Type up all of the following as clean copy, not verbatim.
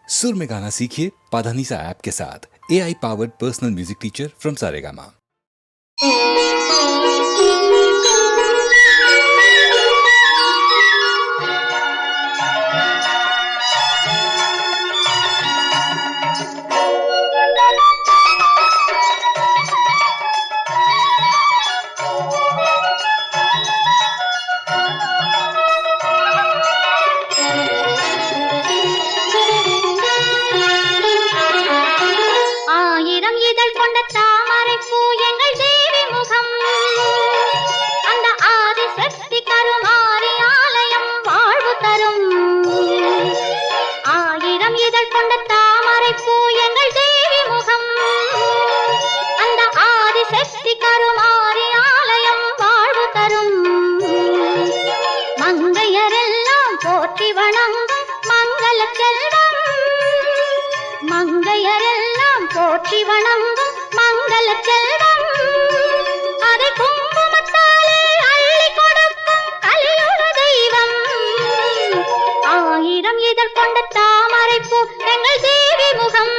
सुर में गाना सीखिए पाधानीसा ऐप के साथ। AI powered personal music teacher from Saregama. போற்றி வணங்கும் மங்கள செல்வம் அதை குங்குமத்தாலே அள்ளி கொடுக்கும் கலியுக தெய்வம். ஆயிரம் இதழ் கொண்ட தாமரை பூ எங்கள் தேவி முகம்.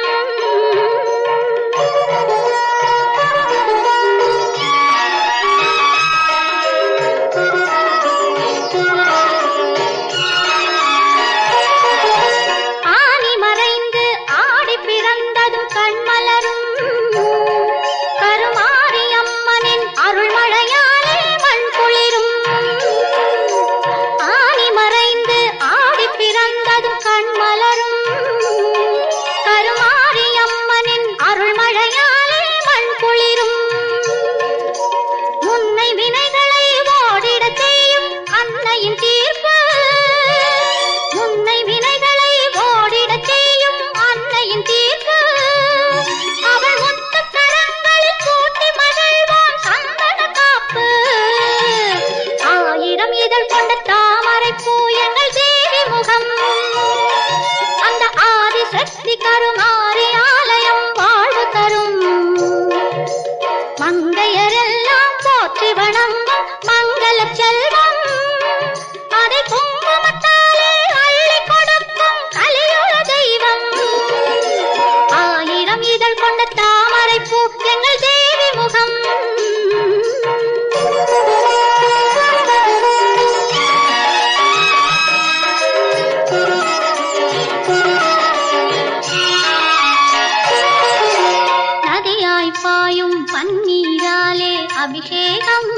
அபிஷேகம்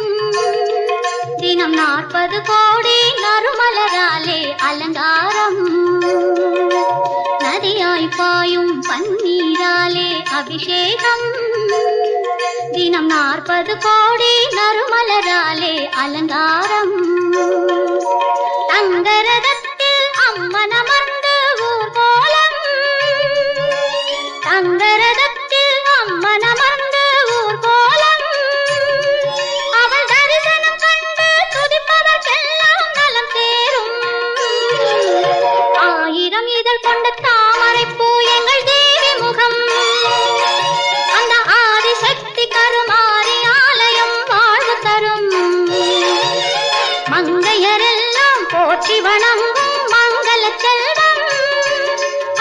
தினம் 40 கோடி நறுமலராலே அலங்காரம். நதியாய் பாயும் பன்னீராலே அபிஷேகம் தினம் 40 கோடி நறுமலராலே அலங்காரம். தங்கரதத்தில் அம்மன் அமர்ந்து ஊர்கோலம், தங்கரதத்தில் அம்மன் அமர்ந்து ஊர்கோலம். ஆயிரம் இதழ் கொண்ட தாமரை பூ எங்கள் தேவி முகம். அந்த ஆதிசக்தி கருமாரி ஆலயம் வாழ்வு தரும். மங்கையரெல்லாம் போற்றி வணங்கும் மங்கள செல்வம்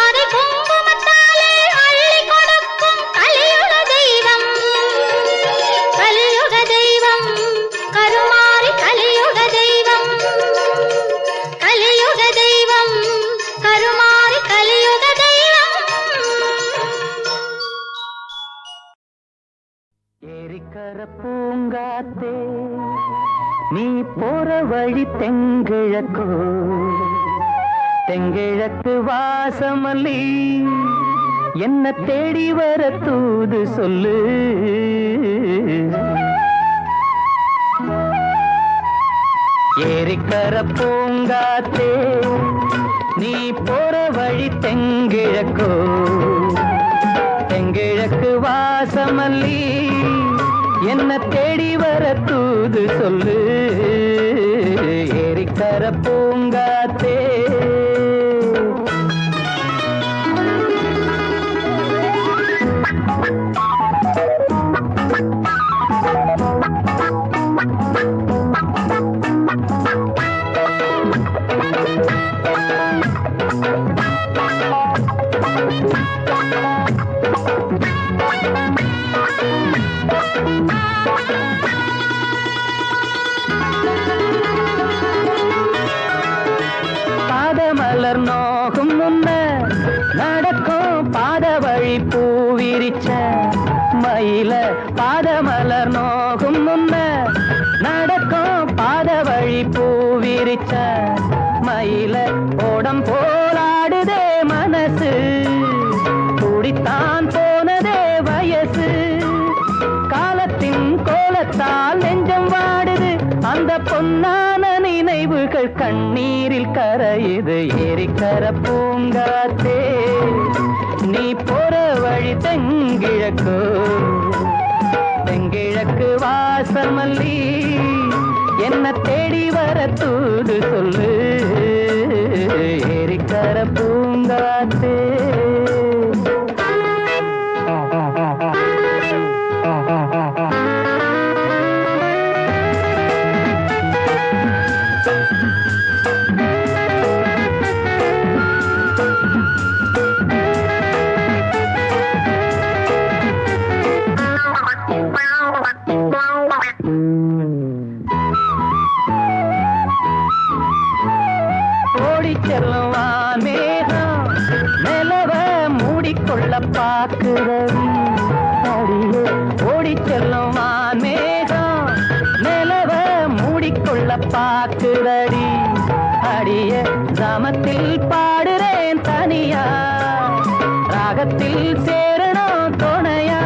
அதை குங்குமத்தாலே அள்ளி கொடுக்கும் கலியுக தெய்வம். கலியுக தெய்வம் கருமாரி கலியுக தெய்வம். கலியுக தெய்வம் கருமாரி கலியுக தெய்வம். ஏரிக்கர பூங்காத்தே நீ போற வழி தெங்கிழக்கோ, தெங்கிழக்கு வாசமல்லி என்ன தேடி வர தூது சொல்லு. ஏரிக்கர பூங்காத்தே நீ போற வழி தெங்கிழக்கோ, தெங்கிழக்கு வாசமல்லி என்ன தேடி வர தூது சொல்லு. ஏரிக்கர பூங்காத்தே பாதமலர் நோகும் முன்ன நடக்கும் பாத வழி பூவிரிச்ச மயில பாதமலர் நோகும் முன்ன நடக்கும் பாத வழி பூவிரிச்ச மயில ஓடம் போராடுதே மனசு துடித்தான் போனதே வயசு காலத்தின் கோலத்தால் நெஞ்சம் வாடுது அந்த பொன்னான நினைவுகள் கண்ணீரில் கரையுது ஏரிக்கர பூங்காத்தே நீ போற வழி தெங்கிழக்கு தெங்கிழக்கு வாசமல்லி என்ன தேடி வர தூது சொல்லு ஏரிக்கர பூங்காத்தே ஓடி செல்லுவான் மேகம் நிலவ மூடிக்கொள்ள பார்க்கிறவி அடியே ஓடி செல்லுவான் மேகம் நிலவ மூடிக்கொள்ள பார்க்கிறடி அடிய கிராமத்தில் பாடுறேன் தனியா ராகத்தில் சேரணும் துணையா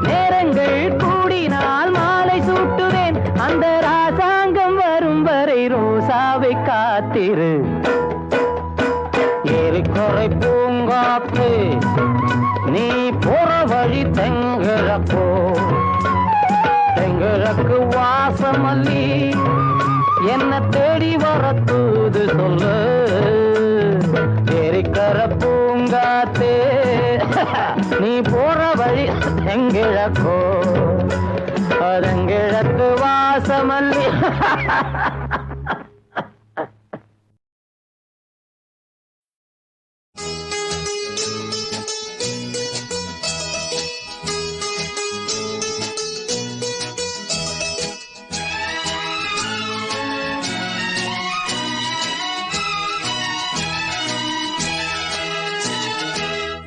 நேரங்கள் கூடினால் மாலை சூட்டுவேன் அந்த ராசாங்கம் வரும் வரை ரோசாவை காத்திரு ஏரிக்கரை பூங்காத்து நீ போற வழி தெங்கிழக்கோ தெங்கிழக்கு வாசமல்லி என்ன தேடி வர தூது சொல்லு ஏரிக்கர பூங்காத்தே நீ போற வழி தெங்கிழக்கோ தெங்கிழக்கு வாசமல்லி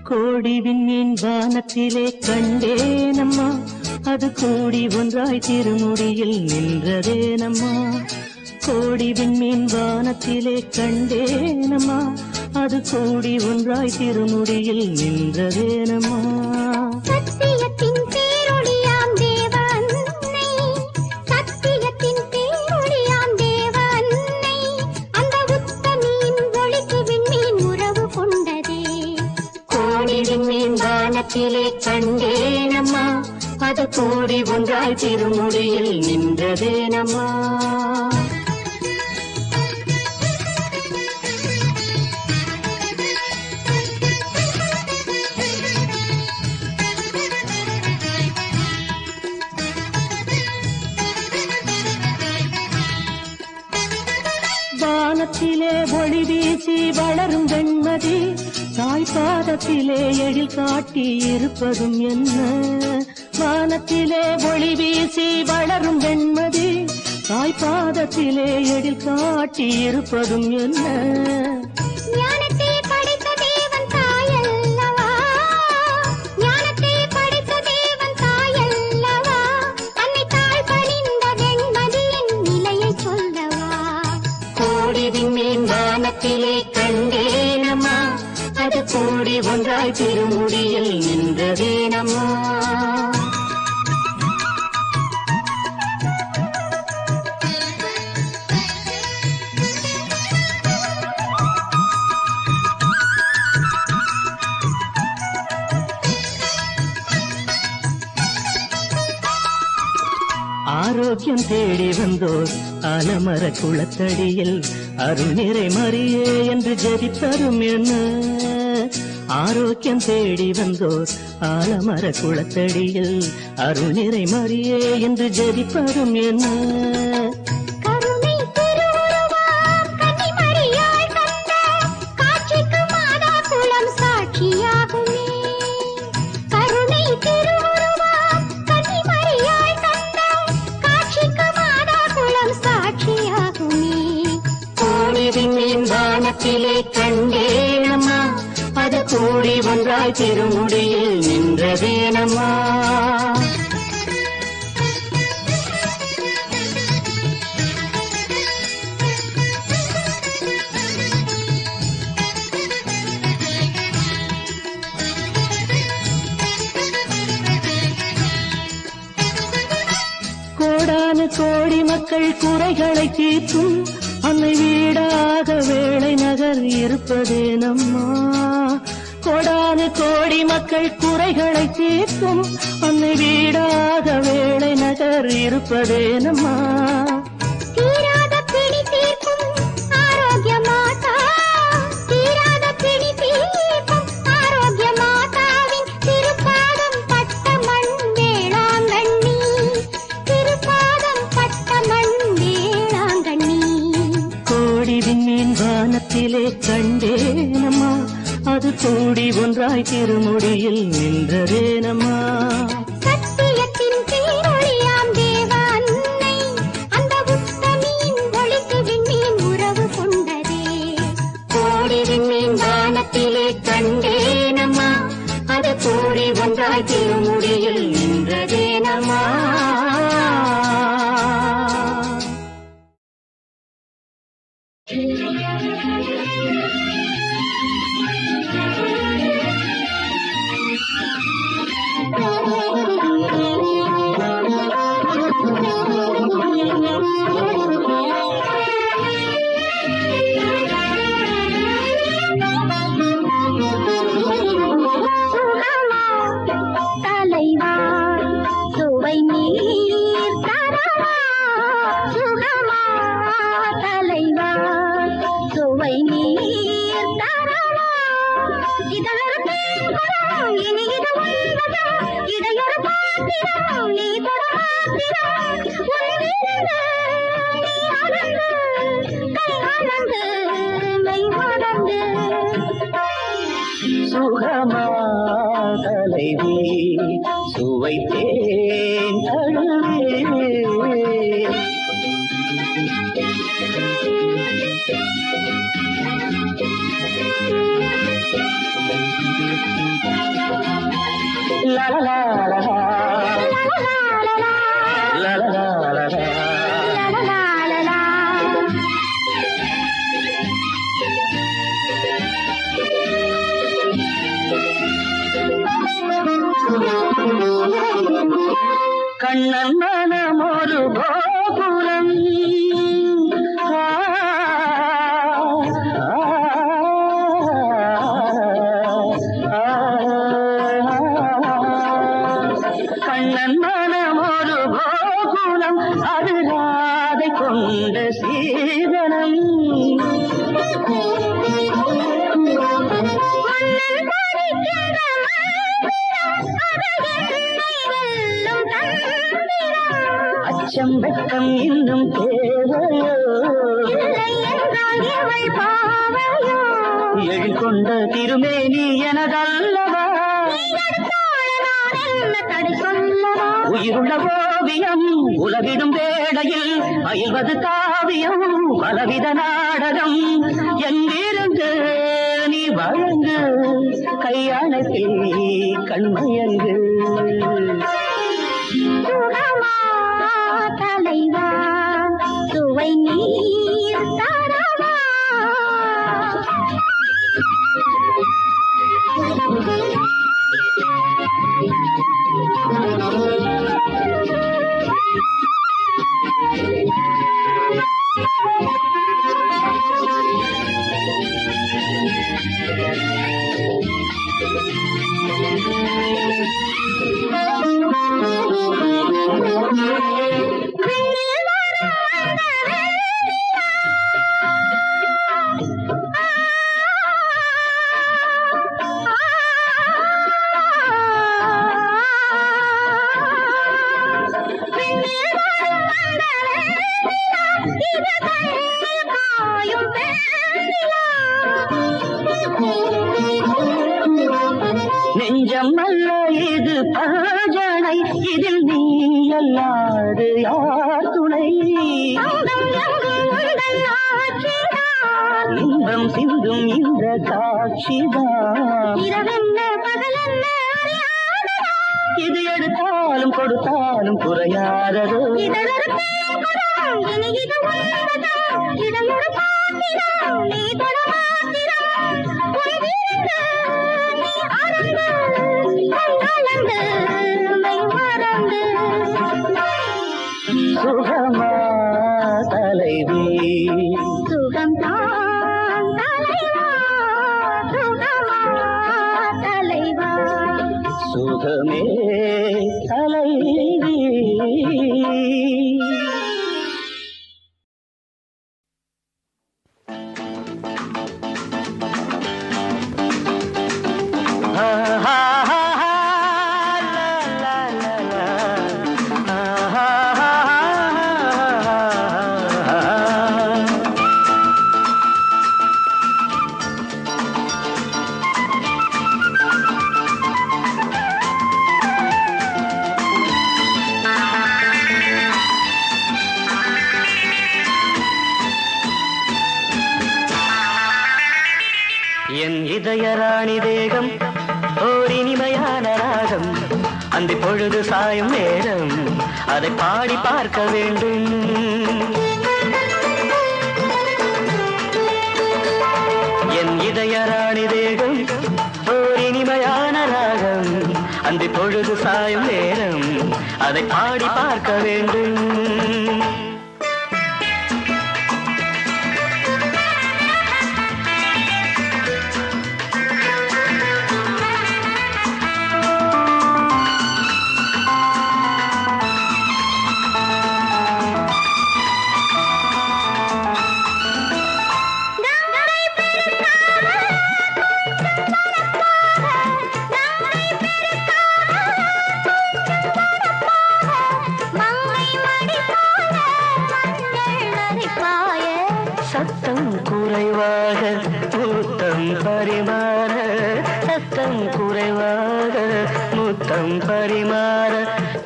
கோடி விண்மீன் வானத்திலே கண்டேனம்மா அது கூடி ஒன்றாய் திருமுடியில் நின்றதேனம்மா கோடி விண்மீன் வானத்திலே கண்டேனம்மா அது கூடி ஒன்றாய் திருமுடியில் நின்றதேனம்மா சத்தியத்தின் பேரொளியாம் தேவ அன்னை சத்தியத்தின் பேரொளியாம் தேவ அன்னை அந்த உத்தமியின் ஒளிக்கு விண்மீன் உறவு கொண்டதே கோடி விண்மீன் வானத்திலே கண்டேனம்மா அது கூடி ஒன்றாய் திருமுடியில் நின்றதேனம்மா வானத்திலே ஒளி வீசி வளரும் வெண்மதி தாய்பாதத்திலே எழில் காட்டி இருப்பதும் என்ன வானத்திலே ஒளி வீசி வளரும் வெண்மதி தாய்பாதத்திலே எழில் காட்டி இருப்பதும் என்ன ஞானத்தை படைத்த தேவன் தாயல்லவா ஞானத்தை படைத்த தேவன் தாயல்லவா அன்னை தாழ் பணிந்த வெண்மதியின் நிலையை சொல்லவா கோடி விண்மீன் வானத்திலே கண்டேனம்மா அது கூடி ஒன்றாய் திருமுடியில் நின்றதேனம்மா ஆரோக்கியம் தேடி வந்தோர் ஆலமர குளத்தடியில் அருள் நிறை மறியே என்று ஜெபித்தரும் என்ன ஆரோக்கியம் தேடி வந்தோர் ஆலமர குளத்தடியில் அருள் நிறை மறியே என்று ஜெபிப்பதும் என்ன கருணை திருவுருவாம் கன்னிமரியாள் தந்த காட்சிக்கு மாதா குலம் சாட்சி வானத்திலே கண்டேனம்மா அது கூடி ஒன்றாய் திருமுடியில் நின்றதேனம்மா. கோடான கோடி மக்கள் குறைகளை தீர்க்கும் அன்னை வீடாக வேளை நகர் இருப்பதேனம்மா. கோடான கோடி மக்கள் குறைகளை தீர்க்கும் அன்னை வீடாக வேளை நகர் இருப்பதேனம்மா. தீராத பிணி தீர்க்கும் ஆரோக்கிய மாதா, தீராத பிணி தீர்க்கும் ஆரோக்கிய மாதாவின் திருப்பாதம் பட்ட மண் வேளாங்கண்ணி, திருப்பாதம் பட்ட மண் வேளாங்கண்ணி. கோடி விண்மீன் வானத்திலே கண்டேனம்மா அது கூடி ஒன்றாய் திருமுடியில் நின்றதேனம்மா. சத்தியத்தின் பேரொழியாம் தேவ அன்னை, அந்த உத்தமியின் ஒளிக்கு விண்மீன் உறவு கொண்டதே. கோடி விண்மீன் வானத்திலே கண்டேனம்மா அது கூடி ஒன்றாய் திருமுடியில் நின்றதேனம்மா. தலைவா சுவை நீர் தரவா, சுகமா தலைவா சுவை நீர் தரவா. இதழொரு தேங்குறம் இனி இது உண்மையா, இடையொரு பாத்திரம் நீ தொடமாத்திரம். உன்னிருந்து நீ அளந்து கை அளந்து மெய் மறந்து. சுகமா தலைவி சுவைத்தேன் தழுவே. கண்ணன் மனம் ஒரு கோபுரம் கண்ணன் மனம் ஒரு கோபுரம் அது ராதை கொண்ட சீதனம். அச்சம் வெட்கம் இன்னும் தேவையோ, எழில் கொண்ட திருமேனி எனதல்லவா. உயிருள்ள ஓவியம் உலகிடும் வேளையில் அயல்வது காவியம் பலவித நாடகம். எங்கிருந்து நீ வழங்கு கையாளத்தில் கண்மையங்கு. தலைவா சுவை நீர் தரவா. நெஞ்சம் அல்ல இது பஜனை, இதில் நீ அல்லாது யார் துணை? இன்பம் சிந்தும் இந்த காட்சிதான் இரவென்ன பகலென்ன அறியாததா? இது எடுத்தாலும் கொடுத்தாலும் குறையாததோ இதழொரு தேவதம், இனி இது உள்ளதா? இடையொரு பாத்திரம், நீ தொட மாத்திரம். பொய்விருந்து நீ அறந்து, கண்ணளந்து, மெய் மறந்து. சுகமா தலைவி சுகம்தான் தலைவா, சுகமா தலைவா. சுகமே தலைவி என் இதயராணி தேகம் ஓர் இனிமையான ராகம் அந்த பொழுது சாயும் நேரம் அதை பாடி பார்க்க வேண்டும் என் இதயராணி தேகம் ஓர் இனிமையான ராகம் அந்த பொழுது சாயும் நேரம் அதை பாடி பார்க்க வேண்டும் சத்தம் குறைவாக முத்தம் பரிமாற சத்தம் குறைவாக முத்தம் பரிமாற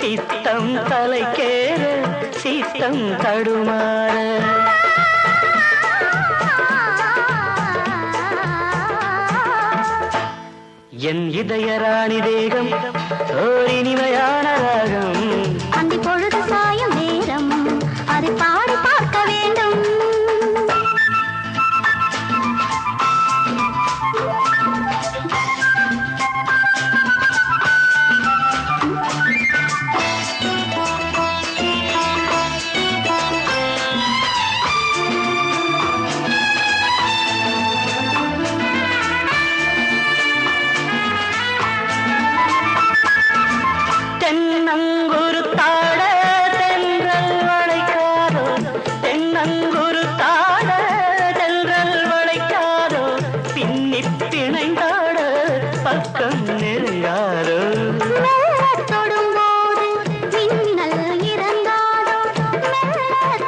பித்தம் தலைக்கேற சித்தம் தடுமாற என் இதயராணி தேகம் ஓர் இனிமையான ராகம் அந்த பொழுது சாயும் நேரம் அதை பாடி பார்க்க வேண்டும் தென்னங்குருத்தாட தென்றல் வளைக்காதோ தென்னங்குருத்தாட தென்றல் வளைக்காதோ பின்னி பிணைந்தாட பக்கம் நெருங்காரோ தொடும்போது மின்னல் இறங்காதோ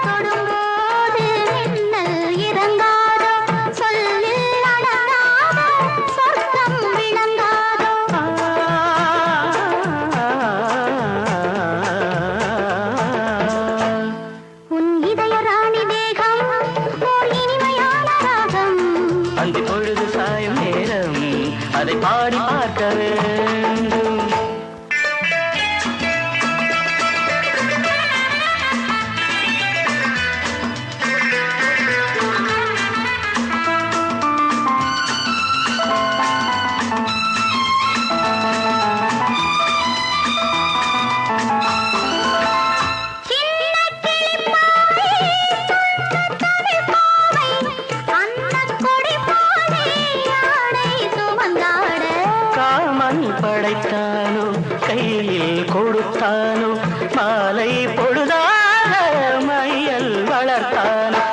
தொடும்போது மின்னல் இறங்காதோ சொல்லில் அடங்காதோ சொர்க்கம் விளங்காதோ உன் இதய ராணி தேகம் ஓர் இனிமையான ராகம் அந்த பொழுது சாயும் நேரம் அதை பாடி பார்க்க வேண்டும் காமன் படைத்தானோ கையில் கொடுத்தானோ மாலை பொழுதாக மையல் வளர்த்தானோ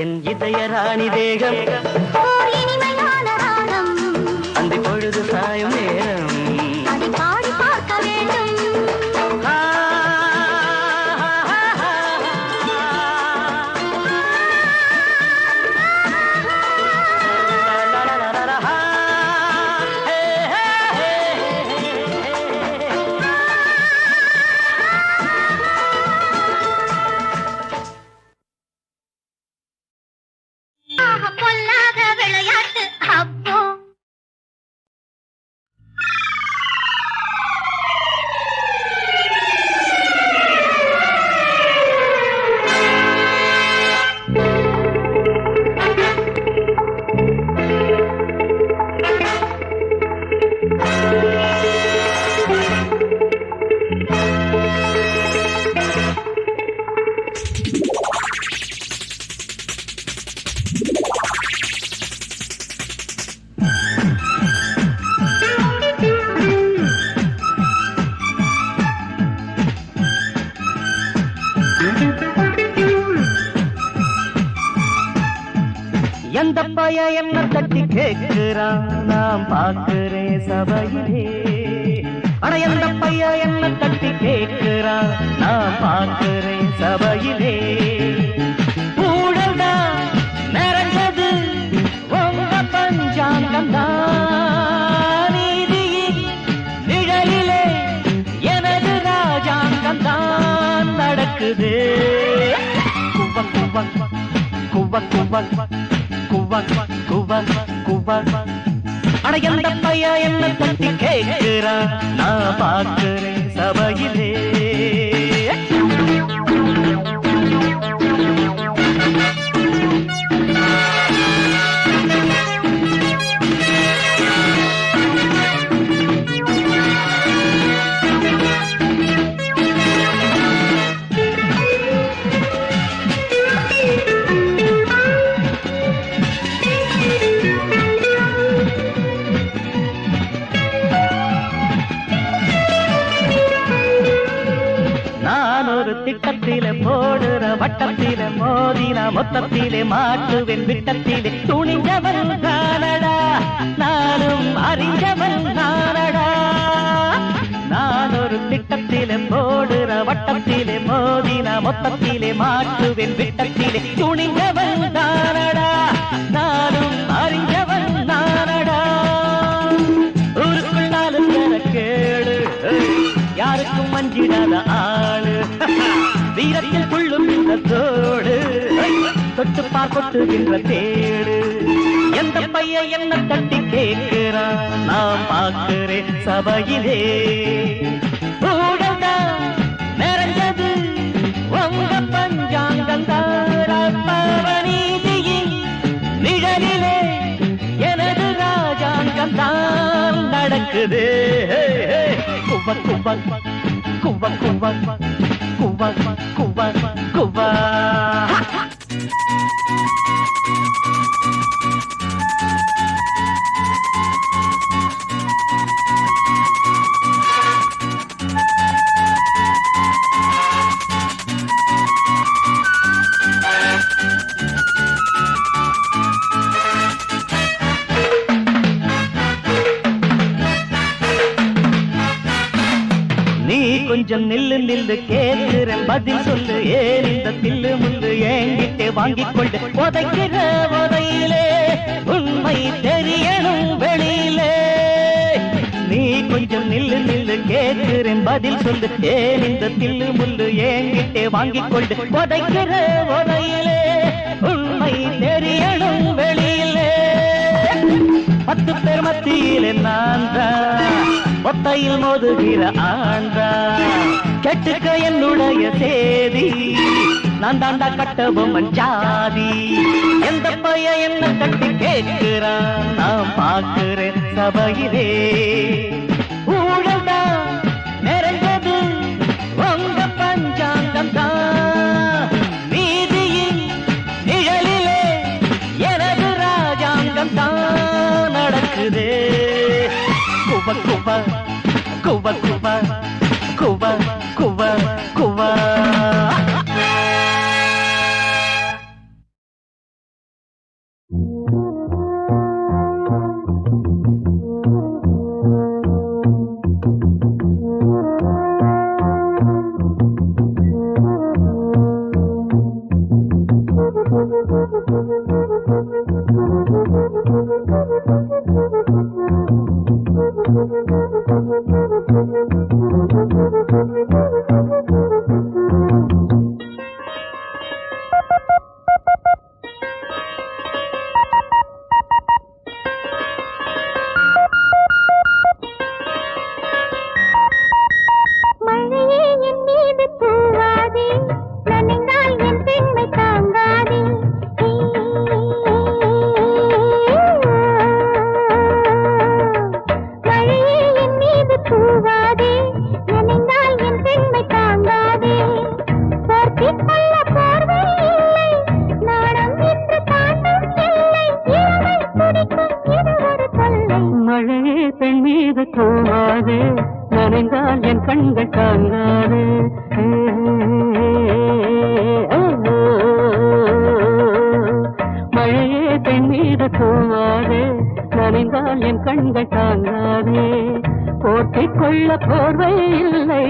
என் இதயராணி தேகம் அந்த பொழுது சாயும் நேரம் அதை பாடி பார்க்க வேண்டும் பொல்லாத விளையாட்டு அப்போ எந்த பைய என்ன தட்டி கேட்கிறான் நான் பார்க்கிறேன் சபையிலே. ஆனா எந்த பைய என்ன தட்டி கேட்கிறான் நான் பார்க்கிறேன் சபையிலே. ஊழல்டா நிறைஞ்சது உங்க பஞ்சாங்கம் தான், நீதியின் நிழலிலே எனது ராஜாங்கம் தான் நடக்குது. குவ குவ குவ குவ குவ குவ குவ. அட எந்த பைய என்ன தட்டி கேட்கிறான் நான் பார்க்கிறேன் சபையிலே. திட்டத்திலே போடுற வட்டத்திலே மோதினா மொத்தத்திலே மாற்றுவேன் விட்டத்திலே. துணிஞ்சவன் தானடா நானும் அறிஞ்சவன் தானடா. நான் ஒரு திட்டத்திலே போடுற வட்டத்திலே மோதினா மொத்தத்திலே மாற்றுவேன் விட்டத்திலே. துணிஞ்சவன் தானடா நானும் அறிஞ்சவன் தானடா. ஊருக்குள் நாலு பேர கேடு யாருக்கும் மஞ்சிடாத ஆளு. வீரத்தில் புள்ளும் இந்த தோடு தொட்டு பார்க்கொட்டுகின்ற தேடு. எந்த பைய என்ன தட்டி கேட்கிறான் நான் பார்க்கிறேன் சபையிலே. ஊழல்டா நிறைஞ்சது உங்க பஞ்சாங்கம் தான், நீதியின் நிழலிலே எனது ராஜாங்கம் தான் நடக்குது. குவ குவ குவ குவ குவ குவ குவ. கொஞ்சம் நில்லு நில்லு கேட்கிறேன் பதில் சொல்லு. ஏன் இந்த தில்லு முள்ளு ஏங்கிட்டே வாங்கிக் கொண்டு உதைக்கிற உதையிலே உண்மை தெரியணும் வெளியிலே. நீ கொஞ்சம் நில்லு நில்லு கேட்கிறேன் பதில் சொல்லு. ஏன் இந்த தில்லு முள்ளு ஏங்கிட்டே வாங்கிக் கொண்டு உதைக்கிற உதையிலே உண்மை தெரியணும் வெளியிலே. 10 பேர் மத்தியிலே நான் தான் ஒத்தையில் மோதுகிற ஆண்டா. கெட்டுக்க என்னுடைய சேதி நான் தாண்டா கட்டபொம்மன் ஜாதி. எந்த பைய என்ன தட்டி கேட்கிறான் நான் பார்க்கிறேன் சபையிலே. ஊழல்டா நிறைஞ்சது உங்க பஞ்சாங்கம் தான், நீதியின் நிழலிலே எனது ராஜாங்கம் தான் நடக்குது. குவ குவ குவ குவ குவ குவ குவ. தூவாதே, நனைந்தால் என் கண்கள் தாங்காதே. போட்டிக் கொள்ள போர்வை இல்லை,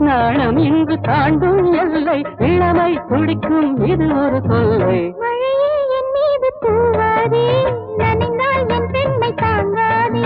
நாணம் இன்று தாண்டும் எல்லை. இளமை துடிக்கும் இது ஒரு தொல்லை. மழையே என் மீது தூவாதே, நனைந்தால் என் பெண்மை தாங்காதே.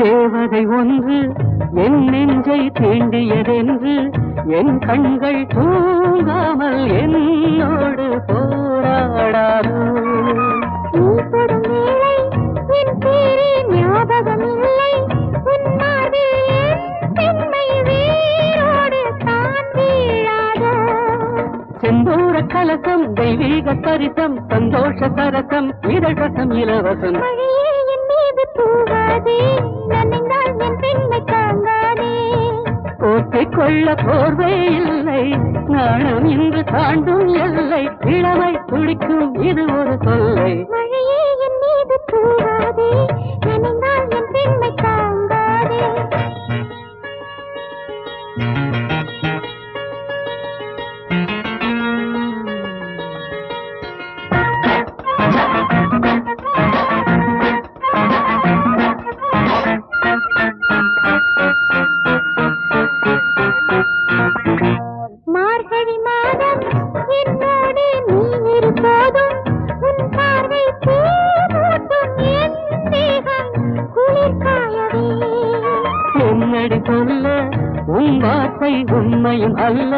தேவதை ஒன்று என் நெஞ்சை தீண்டியதென்று என் கண்கள் தூங்காமல் என்னோடு போராடாதோ. நீ தொடும் வேளை என் பேரே ஞாபகம் இல்லை. உன்னாதில் என் பெண்மை வேரோடு தான் வீழாதோ. செந்தூர கலசம் தெய்வீக சரிசம் சந்தோஷ சரசம் இதழசம் இலவசம். மழையே என் மீது தூவாதே, நனைந்தால் என் பெண்மை தாங்காதே. போட்டிக் கொள்ள போர்வை இல்லை, நாணம் இன்று தாண்டும் எல்லை. இளமை துடிக்கும் இது ஒரு தொல்லை. மழையே என் மீது தூவாதே, நனைந்தால் என் பெண்மை தாங்காதே. மார்கழி மாதம் என்னோடு நீ இருப்போதும் உன் பார்வை பூமூட்டும் என் தேகம் குளிர் காயவே. என்னடி சொல்ல உன் வார்த்தை உண்மையும் அல்ல.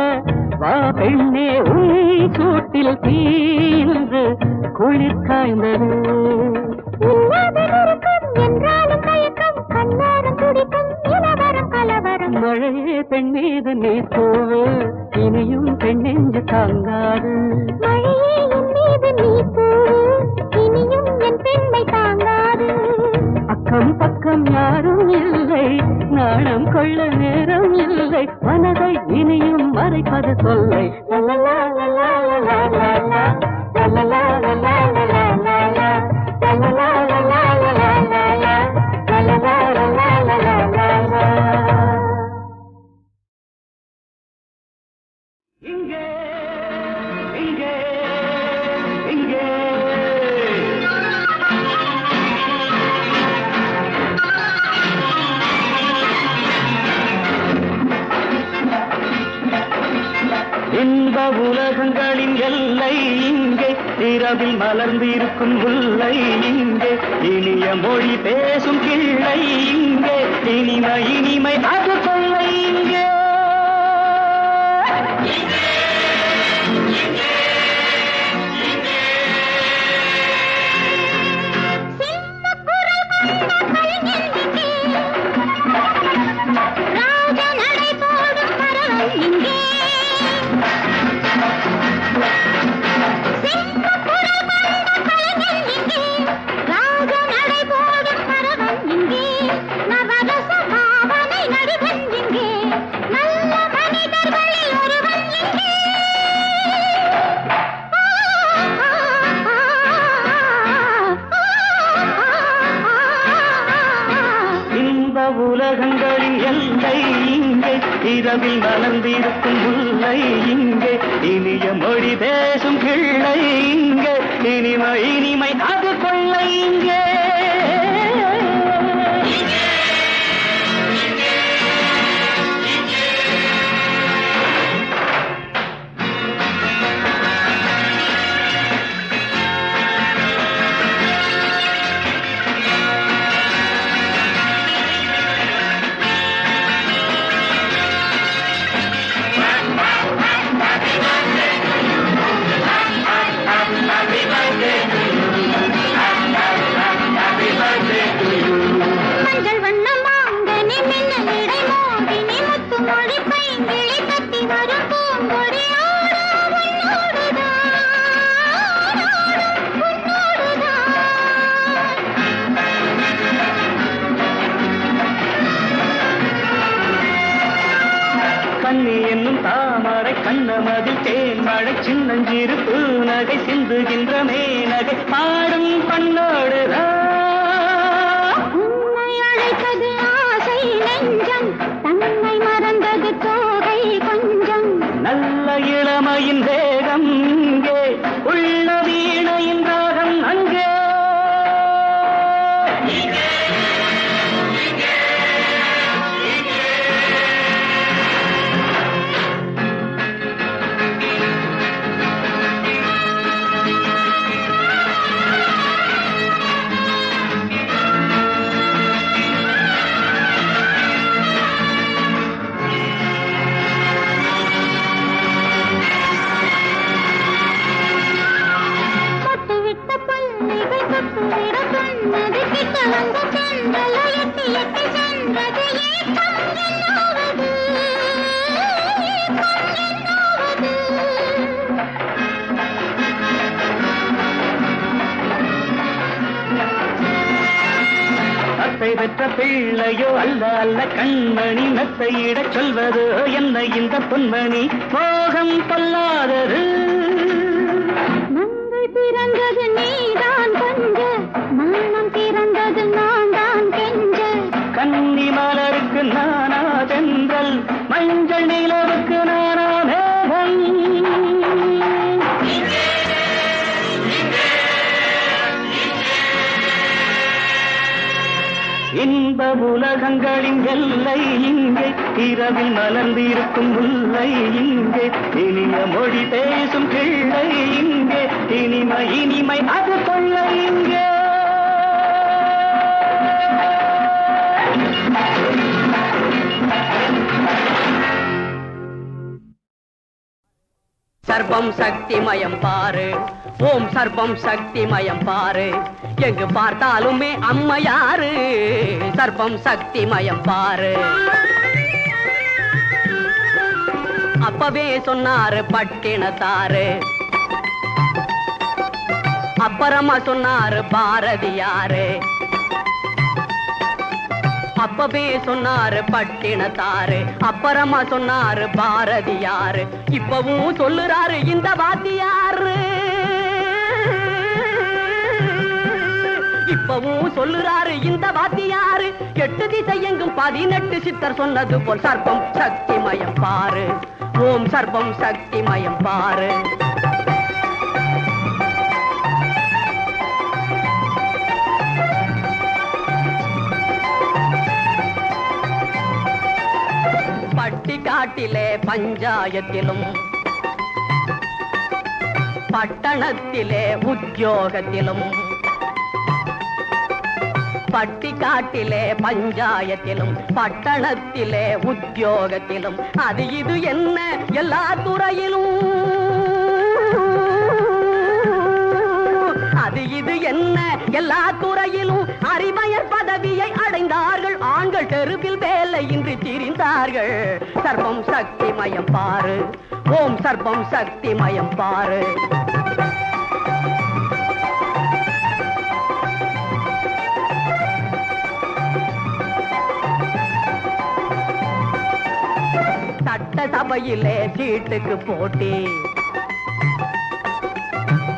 வா பெண்ணே உன் சூட்டில் தீன்று குளிர் காய்ந்தது. இல்லாத நெருக்கம் என்றாலும் மயக்கம், கண்ணாரம் துடிக்கும் இளவரம் கலவரம். மழையே பெண் மீது நீ தூவு, இனியும் பெண் நெஞ்சு தாங்காது. மழையே என் மீது நீ தூவு, இனியும் என் பெண்மை தாங்காது. அக்கம் பக்கம் யாரும் இல்லை, நாணம் கொள்ள நேரம் இல்லை. மனதை இனியும் மறைப்பது சொல்லை. லலலா லலா லலா லலா, லலலா லலா லலா லலா, லலலா லலா லலா லலா, லலலா லலா லலா லலா. இங்கே இங்கே இங்கே இன்ப உலகங்களின் எல்லை இங்கே, இரவில் மலர்ந்திருக்கும் முல்லை இங்கே, இனிய மொழி பேசும் கிள்ளை இங்கே, இனிமை இனிமை அது கொள்ளை இங்கே. ராஜ நடை போடும் பறவை இங்கே. சிங்கக்குரல் கொண்ட கலைஞன் இங்கே. ராஜ நடை போடும் பறவை இங்கே. நவரச பாவனை நடிகன் இங்கே. நல்ல மனிதர்களில் ஒருவன் இங்கே. இன்ப உலகங்களின் எல்லை இங்கே, இரவில் மலர்ந்திருக்கும் முல்லை இங்கே, இனிய மொழி பேசும் கிள்ளை இங்கே, இனிமை இனிமை அது கொள்ளை இங்கே. Happy birthday to you. கண்ணி என்னும் தாமரை கண்ணமதில் தேன் மழை சின்னஞ்சிறு பூநகை சிந்துகின்ற மேனகை பாடும் பண்ணோடு உன்னை அழைத்தது ஆசை நெஞ்சம் தன்னை மறந்தது தோகை கொஞ்சம் நல்ல இளமையின் வேகம் இங்கே உள்ள வீணையின் ராகம் அங்கே பெற்ற பிள்ளையோ அல்ல அல்ல கண்மணி மெத்தையிடச் சொல்வதோ என்ன இந்த பொன்மணி மோகம் கொல்லாதது நங்கை பிறந்தது நீதான் கொஞ்ச நாணம் பிறந்தது நான் தான் கெஞ்ச கன்னி மலருக்கு நானா தென்றல் மஞ்சள் நிலவுக்கு நானா மேகம் இன்ப உலகங்களின் எல்லை இங்கே இரவில் மலர்ந்திருக்கும் முல்லை இங்கே இனிய மொழி பேசும் கிள்ளை இங்கே இனிமை இனிமை அது கொள்ளை இங்கே சர்வம் சக்திமயம் பாரு ஓம் சர்வம் சக்திமயம் பாரு எங்கு பார்த்தாலுமே அம்மையாரு சர்வம் சக்திமயம் பாரு அப்பவே சொன்னாரு பட்டினத்தாரு அப்புறமா சொன்னாரு பாரதியாரு அப்பவே சொன்னாரு பட்டினத்தாரு அப்புறமா சொன்னாரு பாரதியாரு இப்பவும் சொல்லுறாரு இந்த வாத்தியாரு இப்பவும் சொல்லுறாரு இந்த வாத்தியாரு 8 திசை எங்கும் 18 சித்தர் சொன்னது போல் சர்வம் சக்திமயம் பாரு ஓம் சர்வம் சக்திமயம் பாரு பட்டிக்காட்டிலே பஞ்சாயத்திலும் பட்டணத்திலே உத்தியோகத்திலும் பட்டிக்காட்டிலே பஞ்சாயத்திலும் பட்டணத்திலே உத்தியோகத்திலும் அது இது என்ன எல்லா துறையிலும் அது இது என்ன எல்லா துறையிலும் அறிவயர் பதவியை அடைந்தார்கள் ஆண்கள் தெருவில் வேலையின்றி திரிந்தார்கள் சர்வம் சக்திமயம் பாரு ஓம் சர்வம் சக்திமயம் பாரு சட்டசபையிலே சீட்டுக்கு போட்டி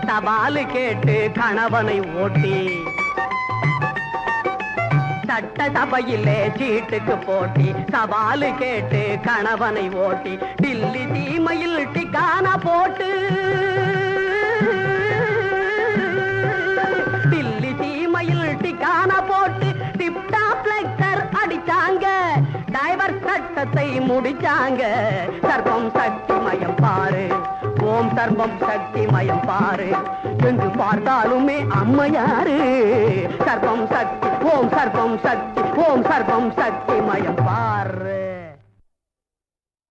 சவாலு கேட்டு கணவனை ஓட்டி சட்டசபையிலே சீட்டுக்கு போட்டி சவாலு கேட்டு கணவனை ஓட்டி டில்லி தீமையில் டிக்கான போட்டு டில்லி தீமையில் டிக்கான போட்டு டிப்டாப் லெக்சர் அடிச்சாங்க டைவர் சட்டத்தை முடிச்சாங்க சர்வம் சக்திமயம் பாரு ஓம் சர்வம் சக்திமயம் பாரு எங்கு பார்த்தாலுமே அம்மையாரு சர்வம் சக்தி ஓம் சர்வம் சக்தி ஓம் சர்வம் சக்திமயம் பாரு